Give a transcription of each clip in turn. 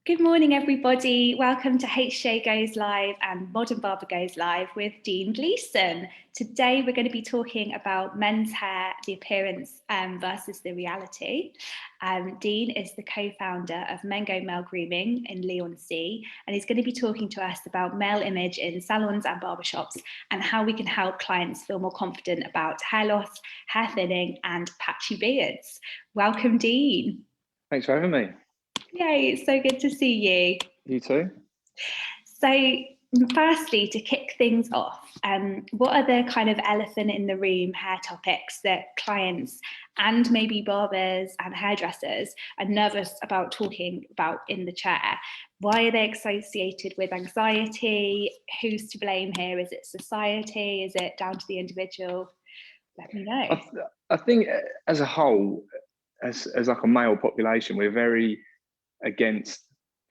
Good morning, everybody. Welcome to HJ Goes Live and Modern Barber Goes Live with Dean Gleeson. Today, we're going to be talking about men's hair, the appearance versus the reality. Dean is the co-founder of Mengo Male Grooming in Leigh, and he's going to be talking to us about male image in salons and barbershops and how we can help clients feel more confident about hair loss, hair thinning, and patchy beards. Welcome, Dean. Thanks for having me. Yay, it's so good to see you. You too. So firstly, to kick things off, what are the kind of elephant in the room hair topics that clients and maybe barbers and hairdressers are nervous about talking about in the chair? Why are they associated with anxiety? Who's to blame here? Is it society? Is it down to the individual? Let me know. I think as a whole, as like a male population, we're very against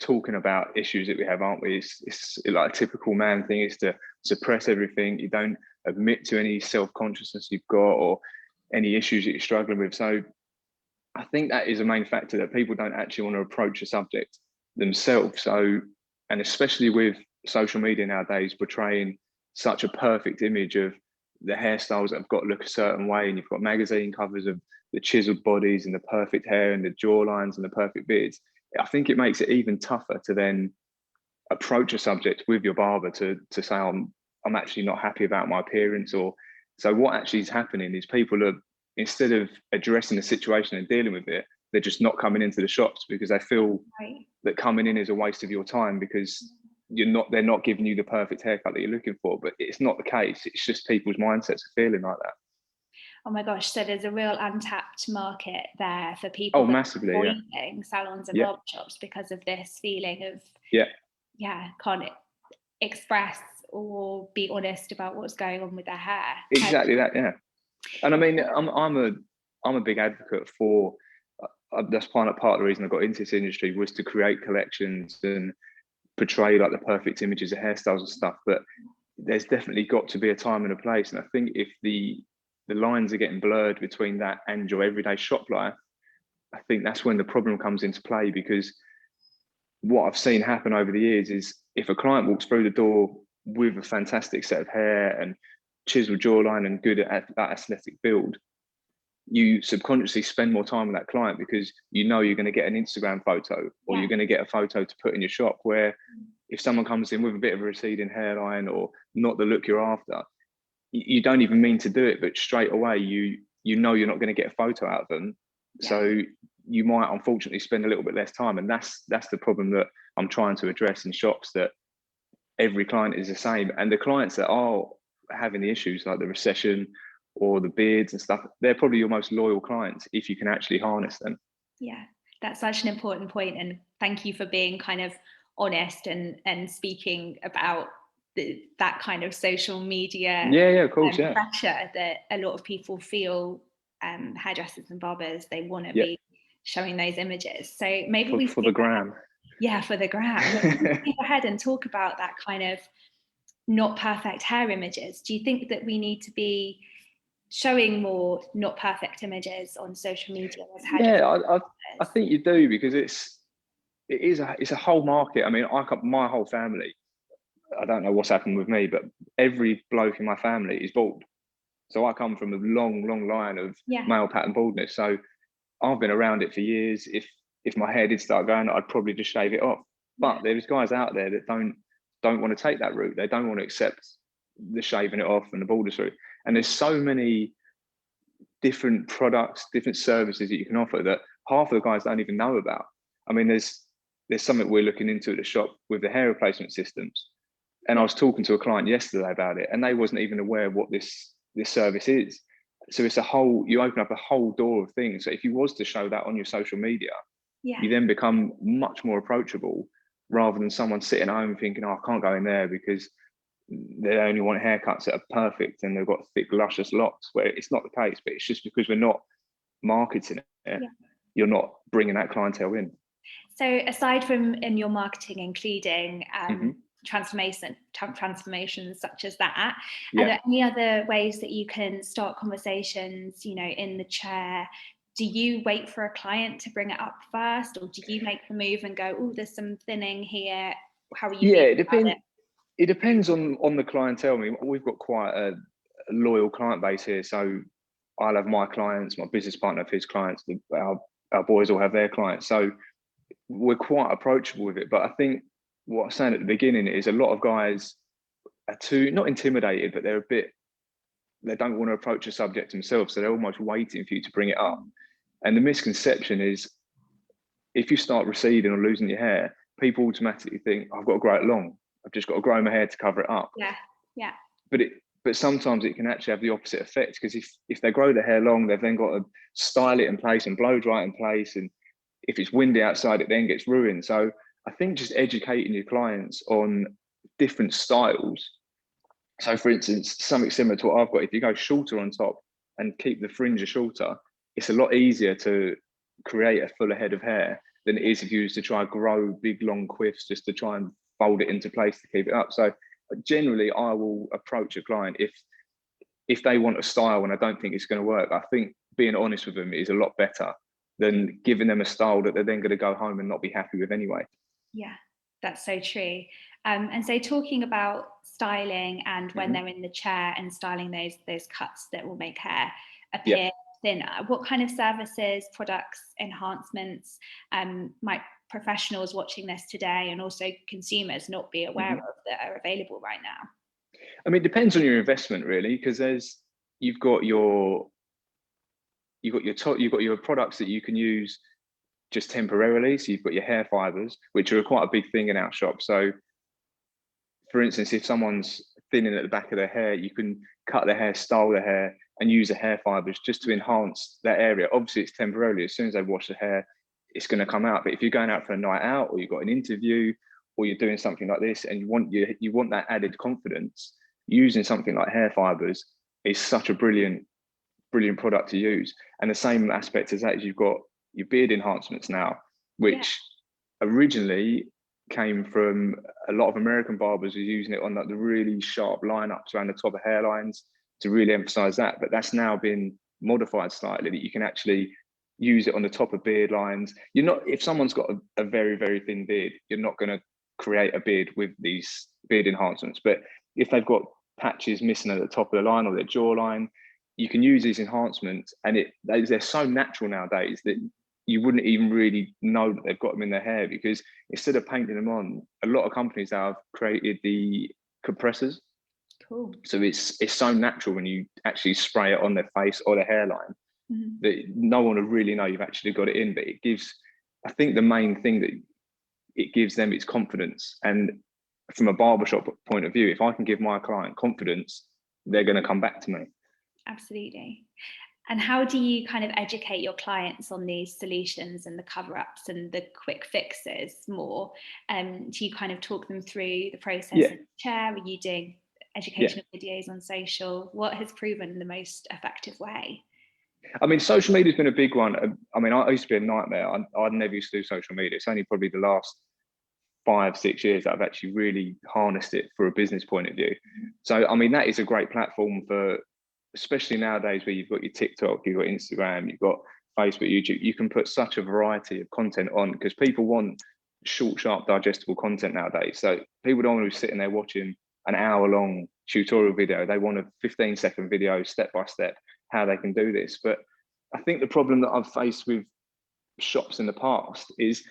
talking about issues that we have, aren't we? It's like a typical man thing is to suppress everything. You don't admit to any self-consciousness you've got or any issues that you're struggling with. So I think that is a main factor, that people don't actually want to approach a subject themselves. So, and especially with social media nowadays portraying such a perfect image of the hairstyles that have got to look a certain way, and you've got magazine covers of the chiseled bodies and the perfect hair and the jawlines and the perfect beards. I think it makes it even tougher to then approach a subject with your barber to say, I'm actually not happy about my appearance. Or so what actually is happening is people are, instead of addressing the situation and dealing with it, they're just not coming into the shops because they feel that coming in is a waste of your time because they're not giving you the perfect haircut that you're looking for. But it's not the case. It's just people's mindsets are feeling like that. Oh my gosh, so there's a real untapped market there for people massively, avoiding salons and barbershops because of this feeling of can't express or be honest about what's going on with their hair. Exactly that, yeah. And I mean, I'm a big advocate for that's part of the reason I got into this industry was to create collections and portray like the perfect images of hairstyles and stuff. But there's definitely got to be a time and a place. And I think if the lines are getting blurred between that and your everyday shop life, I think that's when the problem comes into play, because what I've seen happen over the years is if a client walks through the door with a fantastic set of hair and chiseled jawline and good at that aesthetic build, you subconsciously spend more time with that client because you know you're going to get an Instagram photo or you're going to get a photo to put in your shop, where if someone comes in with a bit of a receding hairline or not the look you're after, you don't even mean to do it, but straight away you know you're not going to get a photo out of them. So you might unfortunately spend a little bit less time, and that's the problem that I'm trying to address in shops, that every client is the same. And the clients that are having the issues like the recession or the beards and stuff, they're probably your most loyal clients if you can actually harness them. Yeah, that's such an important point, and thank you for being kind of honest and speaking about that kind of social media pressure that a lot of people feel. Hairdressers and barbers, they want to be showing those images. So maybe for the gram. For the gram. Let's go ahead and talk about that kind of not perfect hair images. Do you think that we need to be showing more not perfect images on social media? I think you do, because it's a whole market. I mean, my whole family, I don't know what's happened with me, but every bloke in my family is bald. So I come from a long line of male pattern baldness. So I've been around it for years. If my hair did start going, I'd probably just shave it off. But there's guys out there that don't want to take that route. They don't want to accept the shaving it off and the baldness route. And there's so many different products, different services that you can offer that half of the guys don't even know about. I mean, there's something we're looking into at the shop with the hair replacement systems. And I was talking to a client yesterday about it, and they wasn't even aware of what this service is. So it's you open up a whole door of things. So if you was to show that on your social media, you then become much more approachable, rather than someone sitting at home thinking, I can't go in there because they only want haircuts that are perfect and they've got thick, luscious locks, where it's not the case. But it's just because we're not marketing it, you're not bringing that clientele in. So aside from in your marketing including transformations such as that, are there any other ways that you can start conversations, in the chair, do you wait for a client to bring it up first, or do you make the move and go, oh, there's some thinning here? How are you feeling about it? It depends on the clientele. I mean, we've got quite a loyal client base here. So I'll have my clients, my business partner have his clients, our boys all have their clients. So we're quite approachable with it. But I think what I was saying at the beginning is a lot of guys are not intimidated, but they don't want to approach a subject themselves. So they're almost waiting for you to bring it up. And the misconception is if you start receding or losing your hair, people automatically think, I've got to grow it long. I've just got to grow my hair to cover it up. Yeah. But sometimes it can actually have the opposite effect, because if they grow their hair long, they've then got to style it in place and blow dry it in place. And if it's windy outside, it then gets ruined. So I think just educating your clients on different styles. So for instance, something similar to what I've got, if you go shorter on top and keep the fringe shorter, it's a lot easier to create a fuller head of hair than it is if you was to try and grow big long quiffs just to try and fold it into place to keep it up. So generally I will approach a client if they want a style and I don't think it's going to work. I think being honest with them is a lot better than giving them a style that they're then going to go home and not be happy with anyway. Yeah, that's so true. And so talking about styling and when they're in the chair and styling those cuts that will make hair appear thinner, what kind of services, products, enhancements might professionals watching this today and also consumers not be aware of that are available right now? I mean, it depends on your investment really, because you've got your products that you can use just temporarily. So you've got your hair fibers, which are quite a big thing in our shop. So for instance, if someone's thinning at the back of their hair, you can cut their hair, style their hair, and use the hair fibers just to enhance that area. Obviously, it's temporarily. As soon as they wash the hair, it's going to come out. But if you're going out for a night out, or you've got an interview, or you're doing something like this, and you want that added confidence, using something like hair fibers is such a brilliant product to use. And the same aspect as that is you've got your beard enhancements now, which originally came from a lot of American barbers who are using it on like the really sharp lineups around the top of hairlines to really emphasize that. But that's now been modified slightly, that you can actually use it on the top of beard lines. If someone's got a very, very thin beard, you're not going to create a beard with these beard enhancements. But if they've got patches missing at the top of the line or their jawline, you can use these enhancements, and they're so natural nowadays that you wouldn't even really know that they've got them in their hair, because instead of painting them on, a lot of companies have created the compressors. Cool. So it's so natural when you actually spray it on their face or their hairline that no one will really know you've actually got it in. But I think the main thing that it gives them is confidence. And from a barbershop point of view, if I can give my client confidence, they're going to come back to me. Absolutely. And how do you kind of educate your clients on these solutions and the cover-ups and the quick fixes more? Do you kind of talk them through the process in the chair? Are you doing educational videos on social? What has proven the most effective way? I mean, social media has been a big one. I mean, I used to be a nightmare. I never used to do social media. It's only probably the last 5-6 years that I've actually really harnessed it for a business point of view. So, I mean, that is a great platform for, especially nowadays where you've got your TikTok, you've got Instagram, you've got Facebook, YouTube. You can put such a variety of content on, because people want short, sharp, digestible content nowadays. So people don't want to be sitting there watching an hour-long tutorial video. They want a 15-second video, step by step, how they can do this. But I think the problem that I've faced with shops in the past is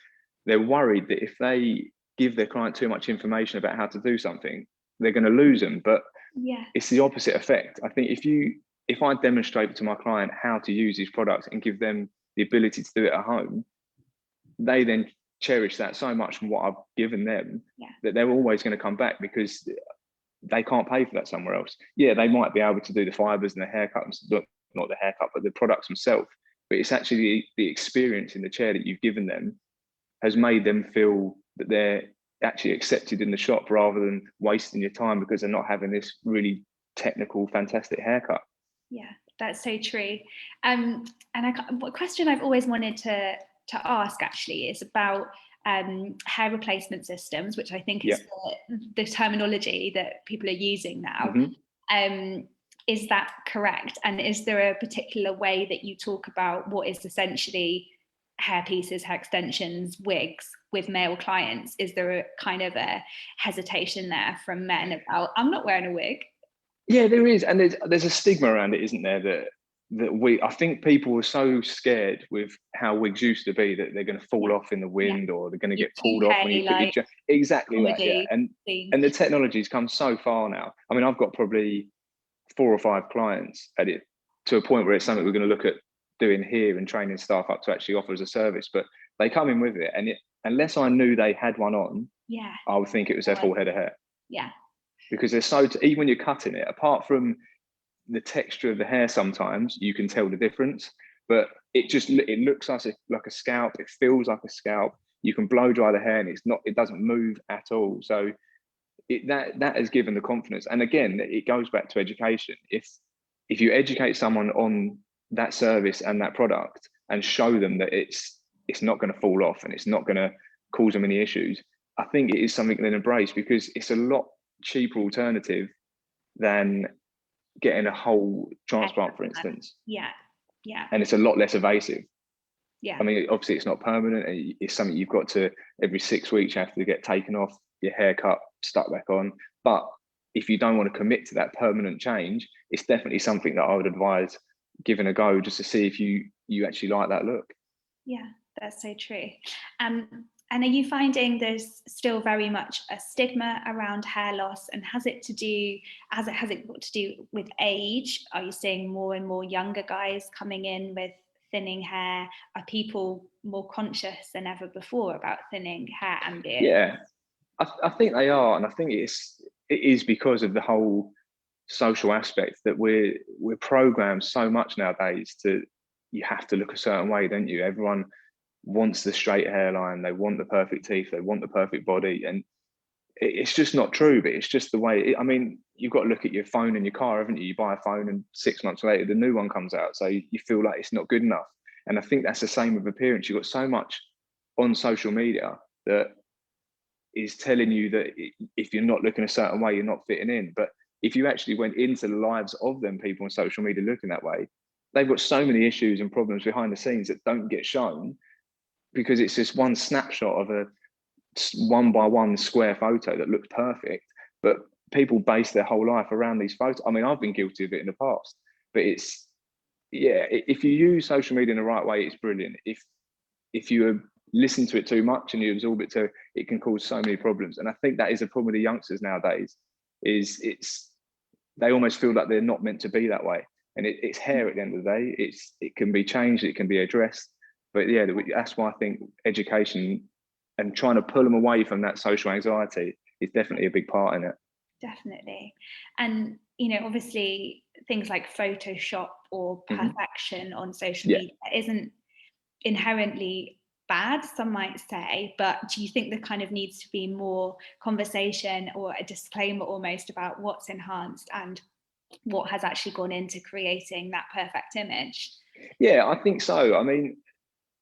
they're worried that if they give their client too much information about how to do something, they're going to lose them. But it's the opposite effect. I think if I demonstrate to my client how to use these products and give them the ability to do it at home, they then cherish that so much from what I've given them that they're always going to come back, because they can't pay for that somewhere else. Yeah, they might be able to do the fibers and the haircut, not the haircut, but the products themselves. But it's actually the experience in the chair that you've given them has made them feel that they're actually accepted in the shop, rather than wasting your time because they're not having this really technical, fantastic haircut. Yeah, that's so true. And a question I've always wanted to ask actually is about hair replacement systems, which I think is the terminology that people are using now. is that correct? And is there a particular way that you talk about what is essentially hair pieces, hair extensions, wigs with male clients? Is there a kind of a hesitation there from men about, I'm not wearing a wig? Yeah, there is, and there's a stigma around it, isn't there? That I think people were so scared with how wigs used to be that they're going to fall off in the wind, or they're going to get pulled off when you put your exactly that. Yeah, and the technology's come so far now. I mean, I've got probably 4 or 5 clients at it, to a point where it's something we're going to look at doing here and training staff up to actually offer as a service. But they come in with it, and unless I knew they had one on, I would think it was their full head of hair. Yeah. Because they're even when you're cutting it, apart from the texture of the hair, sometimes you can tell the difference, but it looks like a scalp. It feels like a scalp. You can blow dry the hair and it doesn't move at all. So that has given the confidence. And again, it goes back to education. If you educate someone on that service and that product and show them that it's not going to fall off and it's not going to cause them any issues, I think it is something they embrace, because it's a lot cheaper alternative than getting a whole transplant, for instance. Yeah. And it's a lot less evasive. Yeah. I mean, obviously it's not permanent. It's something you've got to, every 6 weeks you have to get taken off, your hair cut, stuck back on. But if you don't want to commit to that permanent change, it's definitely something that I would advise giving a go, just to see if you actually like that look. Yeah, that's so true. And are you finding there's still very much a stigma around hair loss, and has it got to do with age? Are you seeing more and more younger guys coming in with thinning hair? Are people more conscious than ever before about thinning hair and beard? Yeah, I think they are, and I think it is because of the whole social aspect that we're programmed so much nowadays to, you have to look a certain way, don't you? Everyone wants the straight hairline, they want the perfect teeth, they want the perfect body, and it's just not true. But it's just the way. I mean, you've got to look at your phone in your car, haven't you? You buy a phone, and 6 months later, the new one comes out, so you feel like it's not good enough. And I think that's the same with appearance. You've got so much on social media that is telling you that if you're not looking a certain way, you're not fitting in. But if you actually went into the lives of them people on social media looking that way, they've got so many issues and problems behind the scenes that don't get shown, because it's just one snapshot of a 1x1 square photo that looks perfect. But people base their whole life around these photos. I mean, I've been guilty of it in the past, but if you use social media in the right way, it's brilliant. If you listen to it too much and you absorb it too, it can cause so many problems. And I think that is a problem with the youngsters nowadays, is they almost feel like they're not meant to be that way. And it's hair at the end of the day. It can be changed, it can be addressed. But yeah, that's why I think education and trying to pull them away from that social anxiety is definitely a big part in it. Definitely. And, obviously things like Photoshop or perfection on social media isn't inherently bad, some might say, but do you think there kind of needs to be more conversation or a disclaimer almost about what's enhanced and what has actually gone into creating that perfect image? Yeah, I think so. I mean,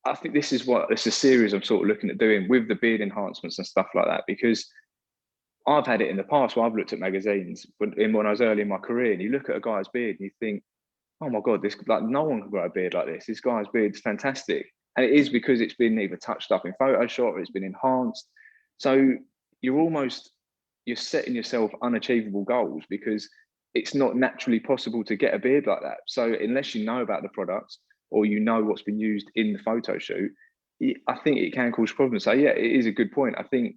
I think it's a series I'm sort of looking at doing with the beard enhancements and stuff like that, because I've had it in the past where I've looked at magazines when I was early in my career, and you look at a guy's beard and you think, oh my God, no one can grow a beard like this. This guy's beard's fantastic. And it is because it's been either touched up in Photoshop or it's been enhanced. So you're setting yourself unachievable goals, because it's not naturally possible to get a beard like that. So unless you know about the products or you know what's been used in the photo shoot, I think it can cause problems. So yeah, it is a good point. I think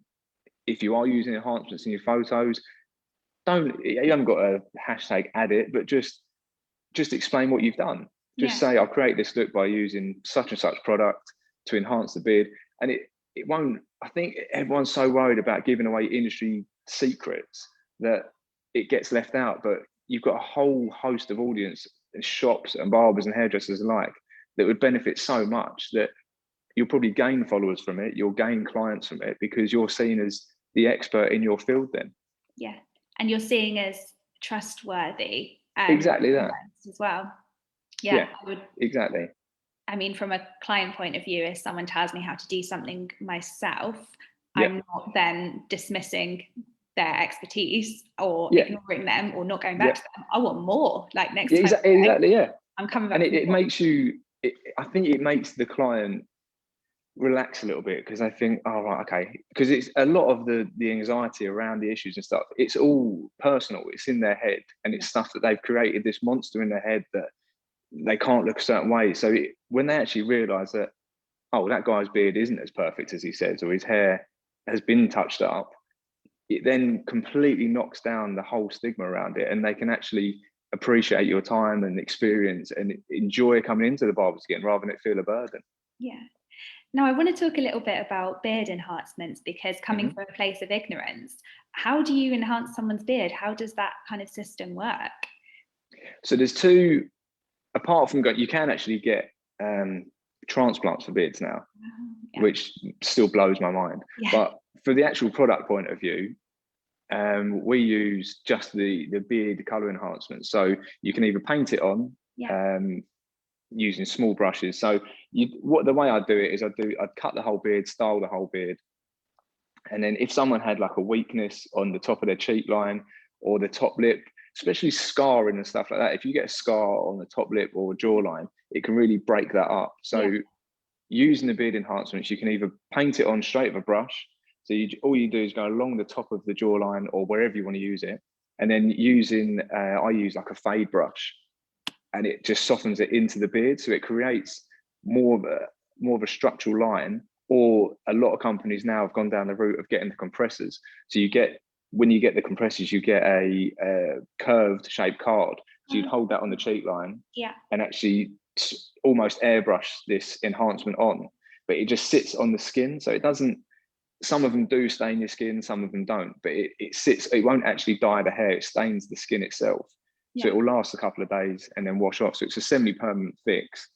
if you are using enhancements in your photos, you haven't got a hashtag add it, but just explain what you've done. Just say, I'll create this look by using such and such product to enhance the beard. And it won't, I think everyone's so worried about giving away industry secrets that it gets left out. But you've got a whole host of audience and shops and barbers and hairdressers alike that would benefit so much that you'll probably gain followers from it. You'll gain clients from it because you're seen as the expert in your field then. Yeah. And you're seeing as trustworthy. Exactly that. As well. Yeah, exactly. I mean, from a client point of view, if someone tells me how to do something myself, I'm not then dismissing their expertise or Yeah. ignoring them or not going back to them. I want more. Like next Yeah, time, exactly. Yeah. I'm coming back. And it makes you. I think it makes the client relax a little bit, because I think, oh right, okay, because it's a lot of the anxiety around the issues and stuff. It's all personal. It's in their head, and it's stuff that they've created, this monster in their head that they can't look a certain way. So when they actually realise that, oh, that guy's beard isn't as perfect as he says, or his hair has been touched up, it then completely knocks down the whole stigma around it, and they can actually appreciate your time and experience and enjoy coming into the barbers again, rather than it feel a burden. Yeah. Now, I want to talk a little bit about beard enhancements, because coming from a place of ignorance, how do you enhance someone's beard? How does that kind of system work? So there's two, apart from, you can actually get transplants for beards now, which still blows my mind. But for the actual product point of view, we use just the beard color enhancement. So you can either paint it on using small brushes. So the way I do it is I'd cut the whole beard, style the whole beard, and then if someone had like a weakness on the top of their cheek line or the top lip, especially scarring and stuff like that, if you get a scar on the top lip or jawline, it can really break that up. So using the beard enhancements, you can either paint it on straight with a brush. So all you do is go along the top of the jawline or wherever you want to use it, and then I use like a fade brush, and it just softens it into the beard, so it creates more of a structural line. Or a lot of companies now have gone down the route of getting the compressors. So when you get the compressors, you get a curved shaped card. So you'd hold that on the cheek line, and actually almost airbrush this enhancement on, but it just sits on the skin, so it doesn't. Some of them do stain your skin, some of them don't, but it sits. It won't actually dye the hair; it stains the skin itself. So it will last a couple of days and then wash off. So it's a semi-permanent fix.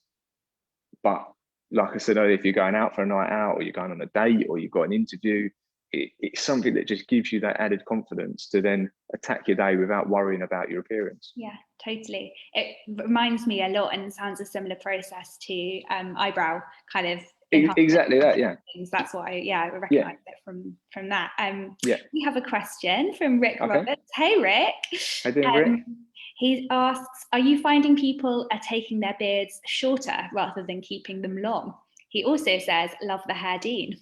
But like I said earlier, if you're going out for a night out, or you're going on a date, or you've got an interview, it's something that just gives you that added confidence to then attack your day without worrying about your appearance. Yeah, totally. It reminds me a lot, and sounds a similar process to eyebrow kind of. Exactly that, yeah. That's what I recognise it from that. We have a question from Rick Roberts. Hey, Rick. How you doing, Rick? He asks, are you finding people are taking their beards shorter rather than keeping them long? He also says, love the hair, Dean.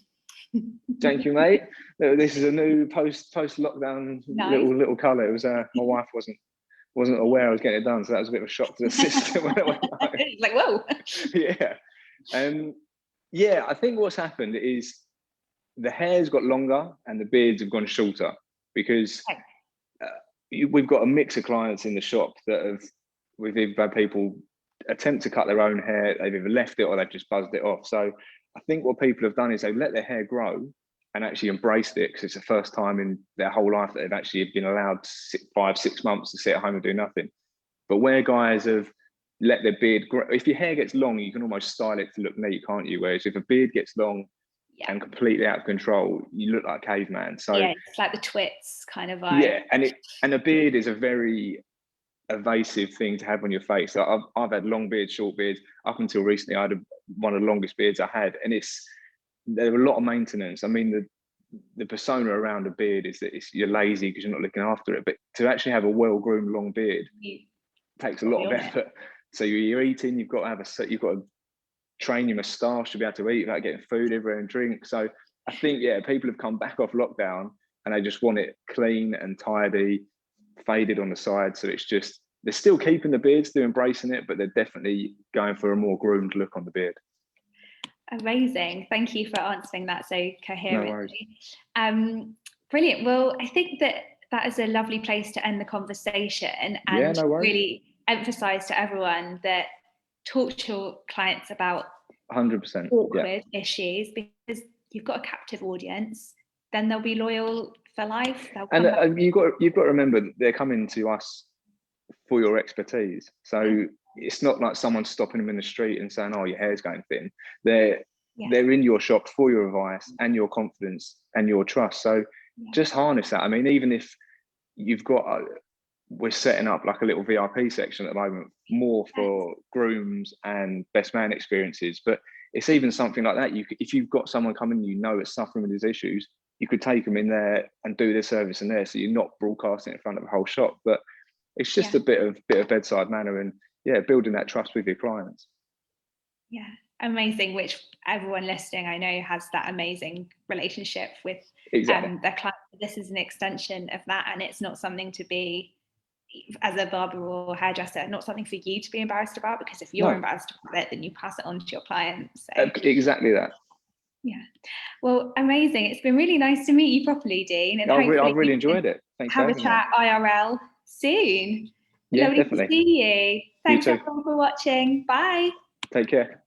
Thank you, mate. This is a new post lockdown little colour. It was my wife wasn't aware I was getting it done, so that was a bit of a shock to the system when I went home. Like, whoa. Yeah. I think what's happened is the hair's got longer and the beards have gone shorter, because we've got a mix of clients in the shop that we've had people attempt to cut their own hair. They've either left it or they've just buzzed it off. So I think what people have done is they've let their hair grow and actually embraced it, because it's the first time in their whole life that they've actually been allowed 5-6 months to sit at home and do nothing. But where guys have let their beard grow, if your hair gets long, you can almost style it to look neat, can't you? Whereas if a beard gets long and completely out of control, you look like a caveman. So it's like the twits kind of vibe. Yeah, and a beard is a very evasive thing to have on your face. So I've had long beards, short beards. Up until recently, I had one of the longest beards I had, and there were a lot of maintenance. I mean, the persona around a beard is that you're lazy because you're not looking after it. But to actually have a well-groomed long beard takes a lot of effort. So you're eating, you've got to train your moustache to be able to eat without getting food everywhere and drink. So I think people have come back off lockdown and they just want it clean and tidy, faded on the side. So it's just, they're still keeping the beard, still embracing it, but they're definitely going for a more groomed look on the beard. Amazing. Thank you for answering that so coherently. No brilliant. Well, I think that is a lovely place to end the conversation, and really emphasize to everyone that talk to your clients about 100% awkward issues, because you've got a captive audience, then they'll be loyal for life. And you've got to remember that they're coming to us for your expertise. So it's not like someone stopping them in the street and saying, oh, your hair's going thin. They're in your shop for your advice and your confidence and your trust. So just harness that. I mean, even if you've got we're setting up like a little VIP section at the moment, more for grooms and best man experiences. But it's even something like that. If you've got someone coming, that's suffering with these issues, you could take them in there and do the service in there, so you're not broadcasting in front of the whole shop. But it's just a bit of bedside manner, and building that trust with your clients. Yeah, amazing. Which everyone listening, I know, has that amazing relationship with their client. This is an extension of that, and it's not something to be, as a barber or hairdresser, not something for you to be embarrassed about, because if you're embarrassed about it, then you pass it on to your clients. So. Exactly that. Yeah. Well, amazing. It's been really nice to meet you properly, Dean. And I really enjoyed it. Thanks for having me. Have a chat IRL soon. Yeah, Lovely definitely. to see you. Thanks You too. everyone for watching. Bye. Take care.